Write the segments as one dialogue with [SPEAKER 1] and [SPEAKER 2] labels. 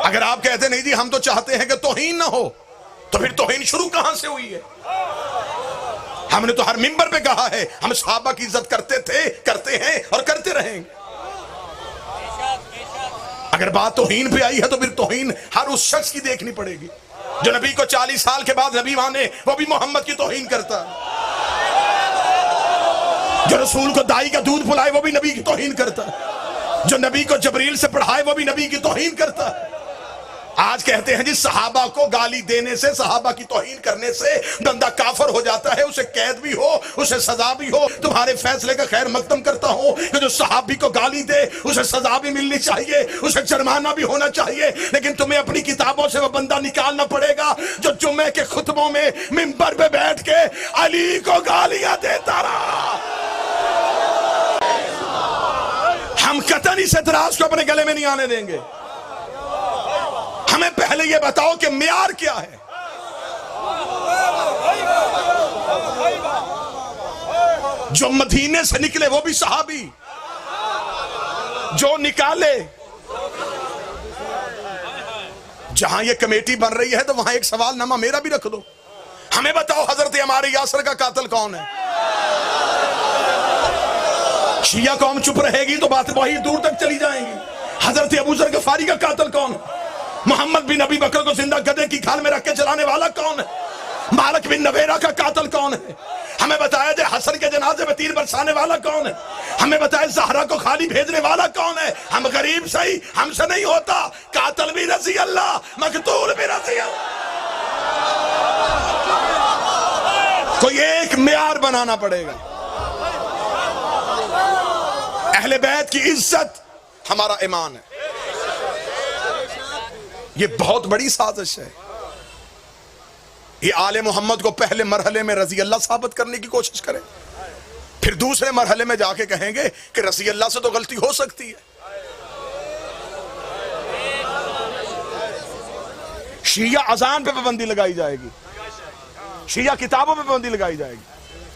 [SPEAKER 1] अगर आप कहते नहीं जी हम तो चाहते हैं कि तौहीन ना हो, तो फिर तौहीन शुरू कहां से हुई है? हमने तो हर मिंबर पे कहा है हम सहाबा की इज्जत करते थे, करते हैं और करते रहेंगे। अगर बात तौहीन पे आई है तो फिर तौहीन हर उस शख्स की देखनी पड़ेगी जो नबी को 40 साल के बाद नबी माने, वो भी मोहम्मद की तौहीन करता है। जो रसूल को दाई का दूध पिलाए वो भी नबी की तौहीन करता है। जो नबी को जबरील से पढ़ाए वो भी नबी की तौहीन करता है। आज कहते हैं जी सहाबा को गाली देने से, सहाबा की तौहीन करने से बंदा काफर हो जाता है, उसे कैद भी हो, उसे सजा भी हो। तुम्हारे फैसले का खैर मकदम करता हूं कि जो सहाबी को गाली दे उसे सजा भी मिलनी चाहिए, उसे जुर्माना भी होना चाहिए, लेकिन तुम्हें अपनी किताबों से वो बंदा निकालना पड़ेगा जो जुम्मे के खुतबों में मिंबर पे बैठ के अली को गालियां देता रहा। हम कतई इस एतराज को अपने गले में नहीं आने देंगे। हमें पहले यह बताओ कि मियार क्या है। जो मदीने से निकले वो भी सहाबी, जो निकाले। जहां ये कमेटी बन रही है तो वहां एक सवालनामा मेरा भी रख दो। हमें बताओ हजरत अम्मार यासिर का कातिल कौन है? शिया कौम चुप रहेगी तो बात वही दूर तक चली जाएंगी। हजरत अबू जर गफारी का कातिल कौन है? मोहम्मद बिन नबी बकर को जिंदा गधे की खाल में रख के चलाने वाला कौन है? मालिक बिन नवेरा का कातिल कौन है? हमें बताया जाए हसन के जनाजे में तीर बरसाने वाला कौन है? हमें बताया ज़हरा को खाली भेजने वाला कौन है? हम गरीब सही, हमसे नहीं होता। कातिल भी रज़ी अल्लाह, मकतूल भी रज़ी अल्लाह। कोई एक मियार बनाना पड़ेगा। अहले बैत की इज्जत हमारा ईमान है। ये बहुत बड़ी साजिश है। ये आले मोहम्मद को पहले मरहले में रजी अल्लाह साबित करने की कोशिश करें, फिर दूसरे मरहले में जाके कहेंगे कि रजी अल्लाह से तो गलती हो सकती है। शिया अजान पे पाबंदी लगाई जाएगी, शिया किताबों पे पाबंदी लगाई जाएगी,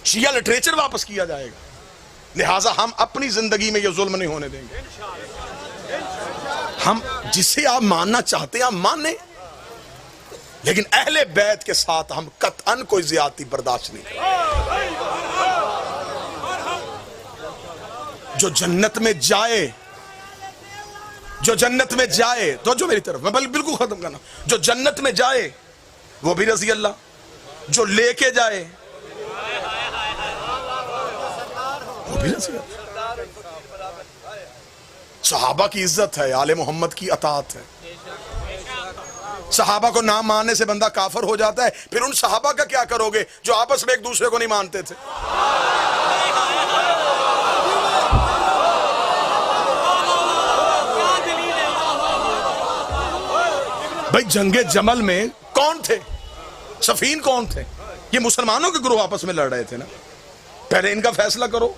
[SPEAKER 1] शिया लिटरेचर वापस किया जाएगा। लिहाजा हम अपनी जिंदगी में यह जुल्म नहीं होने देंगे। हम जिसे आप मानना चाहते हैं आप माने, लेकिन अहले बैत के साथ हम कतअन कोई ज्यादती बर्दाश्त नहीं करेंगे। जो जन्नत में जाए, जो जन्नत में जाए, तो जो मेरी तरफ मैं बिल्कुल खत्म करना, जो जन्नत में जाए वो भी रजी अल्लाह, जो लेके जाए वो भी रजी अल्लाह। सहाबा की इज्जत है, आले मोहम्मद की अतात है। सहाबा को नाम मानने से बंदा काफर हो जाता है, फिर उन सहाबा का क्या करोगे जो आपस में एक दूसरे को नहीं मानते थे? भाई जंगे जमल में कौन थे? सफीन कौन थे? ये मुसलमानों के ग्रोह आपस में लड़ रहे थे ना। पहले इनका फैसला करो।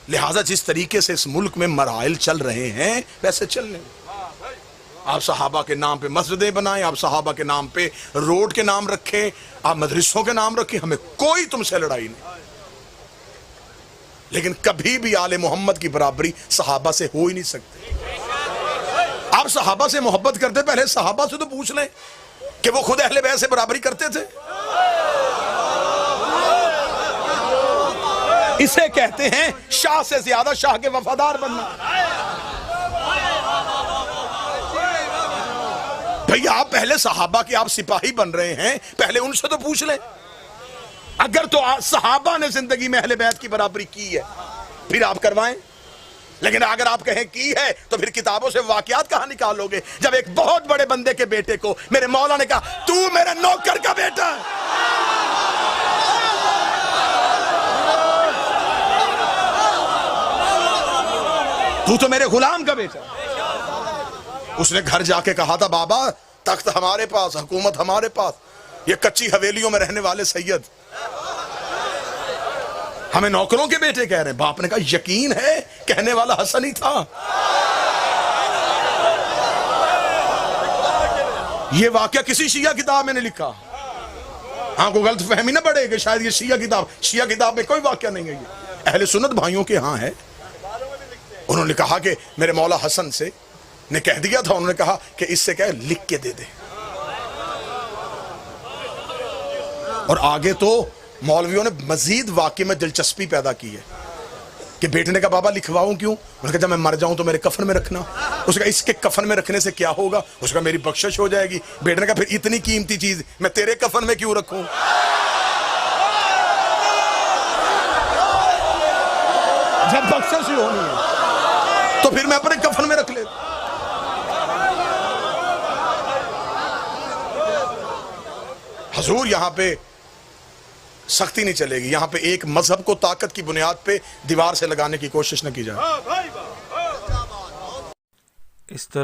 [SPEAKER 1] लिहाजा जिस तरीके से इस मुल्क में मराइल चल रहे हैं वैसे चलने। आप सहाबा के नाम पे मस्जिदें बनाएं, आप सहाबा के नाम पे रोड के नाम रखें, आप मदरसों के नाम रखें, हमें कोई तुमसे लड़ाई नहीं। लेकिन कभी भी आले मोहम्मद की बराबरी सहाबा से हो ही नहीं सकती। आप सहाबा से मोहब्बत करते, पहले सहाबा से तो पूछ लें कि वो खुद अहले बैत से बराबरी करते थे। इसे कहते हैं शाह से ज्यादा शाह के वफादार बनना। भैया आप पहले सहाबा के आप सिपाही बन रहे हैं, पहले उनसे तो पूछ लें। अगर तो सहाबा ने जिंदगी में अहले बैत की बराबरी की है फिर आप करवाएं, लेकिन अगर आप कहें की है तो फिर किताबों से वाकयात कहां निकालोगे? जब एक बहुत बड़े बंदे के बेटे को मेरे मौला ने कहा तू मेरे नौकर का बेटा है, तू तो मेरे गुलाम का बेटा। उसने घर जाके कहा था बाबा तख्त हमारे पास, हुकूमत हमारे पास, ये कच्ची हवेलियों में रहने वाले सैयद हमें नौकरों के बेटे कह रहे हैं। बाप ने कहा यकीन है कहने वाला हसन ही था। ये वाकया किसी शिया किताब में नहीं लिखा। हाँ को गलत फहमी ना बढ़े कि शायद ये शिया किताब में कोई वाकया नहीं है। ये अहले सुन्नत भाइयों के यहाँ है। उन्होंने कहा कि मेरे मौला हसन से ने कह दिया था, उन्होंने कहा कि इससे क्या है, लिख के दे दे। और आगे तो मौलवियों ने मजीद वाकई में दिलचस्पी पैदा की है कि बेटे ने कहा बाबा लिखवाऊं क्यों? उन्होंने कहा जब मैं मर जाऊं तो मेरे कफन में रखना। उसने कहा इसके कफन में रखने से क्या होगा? उसने कहा मेरी बख्शिश हो जाएगी। बेटे ने कहा फिर इतनी कीमती चीज मैं तेरे कफन में क्यों रखूं? जब बख्शिश ही होनी है तो फिर मैं अपने कफन में रख ले। हुजूर यहां पे सख्ती नहीं चलेगी, यहां पे एक मजहब को ताकत की बुनियाद पे दीवार से लगाने की कोशिश न की जाए।
[SPEAKER 2] इस तरह